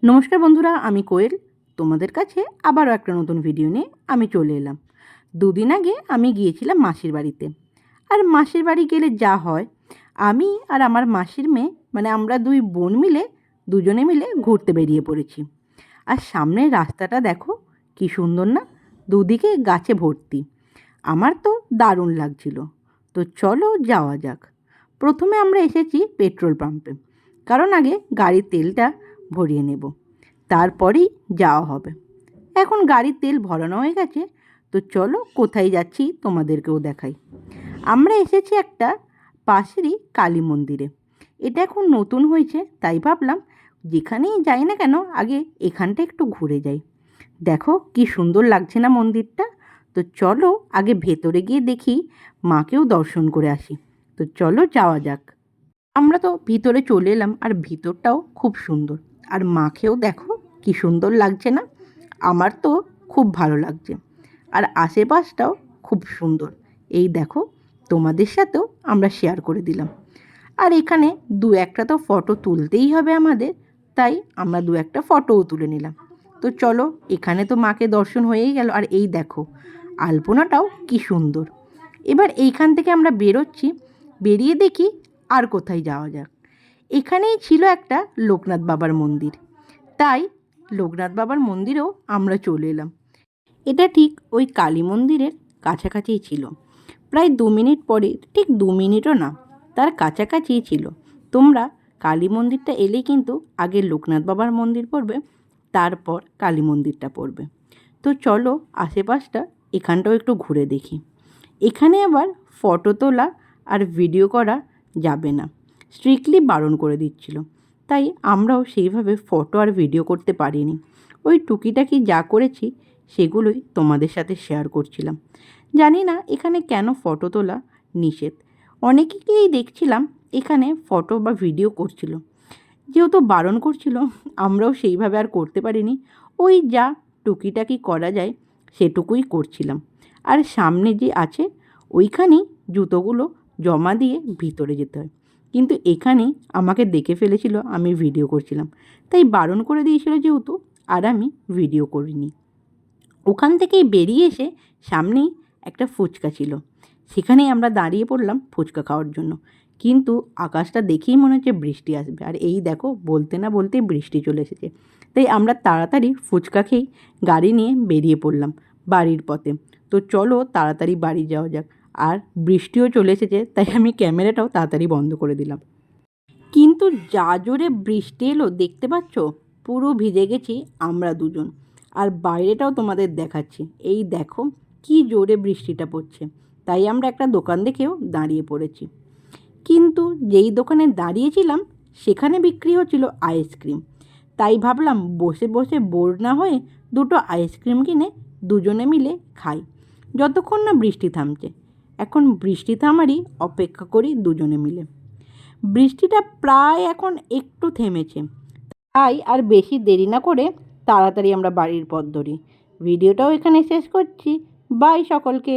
নমস্কার বন্ধুরা, আমি কোয়েল। তোমাদের কাছে আবারও একটা নতুন ভিডিও নিয়ে আমি চলে এলাম। দুদিন আগে আমি গিয়েছিলাম মাসির বাড়িতে। আর মাসির বাড়ি গেলে যা হয়, আমি আর আমার মাসির মেয়ে মানে আমরা দুই বোন মিলে দুজনে মিলে ঘুরতে বেরিয়ে পড়েছি। আর সামনের রাস্তাটা দেখো কি সুন্দর না, দুদিকে গাছে ভর্তি। আমার তো দারুণ লাগছিল। তো চলো যাওয়া যাক। প্রথমে আমরা এসেছি পেট্রোল পাম্পে, কারণ আগে গাড়ির তেলটা ভরিয়ে নেব, তারপরেই যাওয়া হবে। এখন গাড়ির তেল ভরানো হয়ে গেছে, তো চলো কোথায় যাচ্ছি তোমাদেরকেও দেখাই। আমরা এসেছি একটা পাশেরই কালী মন্দিরে। এটা এখন নতুন হয়েছে, তাই ভাবলাম যেখানেই যাই না কেন আগে এখানটা একটু ঘুরে যাই। দেখো কি সুন্দর লাগছে না মন্দিরটা। তো চলো আগে ভেতরে গিয়ে দেখি, মাকেও দর্শন করে আসি। তো চলো যাওয়া যাক। আমরা তো ভিতরে চলে এলাম, আর ভিতরটাও খুব সুন্দর। আর মাকেও দেখো কি সুন্দর লাগছে না, আমার তো খুব ভালো লাগছে। আর আশেপাশটাও খুব সুন্দর। এই দেখো, তোমাদের সাথেও আমরা শেয়ার করে দিলাম। আর এখানে দু একটা তো ফটো তুলতেই হবে আমাদের, তাই আমরা দু একটা ফটোও তুলে নিলাম। তো চলো, এখানে তো মাকে দর্শন হয়েই গেল। আর এই দেখো আলপনাটাও কি সুন্দর। এবার এইখান থেকে আমরা বেরোচ্ছি, বেরিয়ে দেখি আর কোথায় যাওয়া যাক। এখানেই ছিল একটা লোকনাথ বাবার মন্দির, তাই লোকনাথ বাবার মন্দিরেও আমরা চলে এলাম। এটা ঠিক ওই কালী মন্দিরের কাছাকাছিই ছিল। প্রায় 2 মিনিট পরে, ঠিক 2 মিনিটও না, তার কাছাকাছিই ছিল। তোমরা কালী মন্দিরটা এলেই কিন্তু আগে লোকনাথ বাবার মন্দির পড়বে, তারপর কালী মন্দিরটা পড়বে। তো চলো আশেপাশটা এখানটাও একটু ঘুরে দেখি। এখানে আবার ফটো তোলা আর ভিডিও করা যাবে না, স্ট্রিক্টলি বারণ করে দিচ্ছিল। তাই আমরাও সেইভাবে ফটো আর ভিডিও করতে পারিনি। ওই টুকিটাকি যা করেছি সেগুলোই তোমাদের সাথে শেয়ার করছিলাম। জানি না এখানে কেন ফটো তোলা নিষেধ। অনেকেই দেখছিলাম এখানে ফটো বা ভিডিও করছিল, যেহেতু বারণ করছিল আমরাও সেইভাবে আর করতে পারিনি। ওই যা টুকিটাকি করা যায় সেটুকুই করছিলাম। আর সামনে যে আছে ওইখানেই জুতোগুলো জমা দিয়ে ভিতরে যেতে হয়, কিন্তু এখানেই আমাকে দেখে ফেলেছিল আমি ভিডিও করছিলাম, তাই বারণ করে দিয়েছিল যেহেতু, আর আমি ভিডিও করিনি। ওখান থেকেই বেরিয়ে এসে সামনেই একটা ফুচকা ছিল, সেখানেই আমরা দাঁড়িয়ে পড়লাম ফুচকা খাওয়ার জন্য। কিন্তু আকাশটা দেখেই মনে হচ্ছে বৃষ্টি আসবে, আর এই দেখো বলতে না বলতেই বৃষ্টি চলে এসেছে। তাই আমরা তাড়াতাড়ি ফুচকা খেয়েই গাড়ি নিয়ে বেরিয়ে পড়লাম বাড়ির পথে। তো চলো তাড়াতাড়ি বাড়ি যাওয়া যাক। আর বৃষ্টিও চলে এসেছে, তাই আমি ক্যামেরাটাও তাড়াতাড়ি বন্ধ করে দিলাম। কিন্তু যা জোরে বৃষ্টি এলো দেখতে পাচ্ছ, পুরো ভিজে গেছি আমরা দুজন। আর বাইরেটাও তোমাদের দেখাচ্ছি, এই দেখো কি জোরে বৃষ্টিটা পড়ছে। তাই আমরা একটা দোকান দেখেও দাঁড়িয়ে পড়েছি। কিন্তু যেই দোকানে দাঁড়িয়েছিলাম সেখানে বিক্রি হচ্ছিল আইসক্রিম। তাই ভাবলাম বসে বসে বোর না হয়ে দুটো আইসক্রিম কিনে দুজনে মিলে খাই, যতক্ষণ না বৃষ্টি থামছে। এখন বৃষ্টি থামারই অপেক্ষা করি দুজনে মিলে। বৃষ্টিটা প্রায় এখন একটু থেমেছে, তাই আর বেশি দেরি না করে তাড়াতাড়ি আমরা বাড়ির পথ ধরি। ভিডিওটাও এখানে শেষ করছি। বাই সকলকে।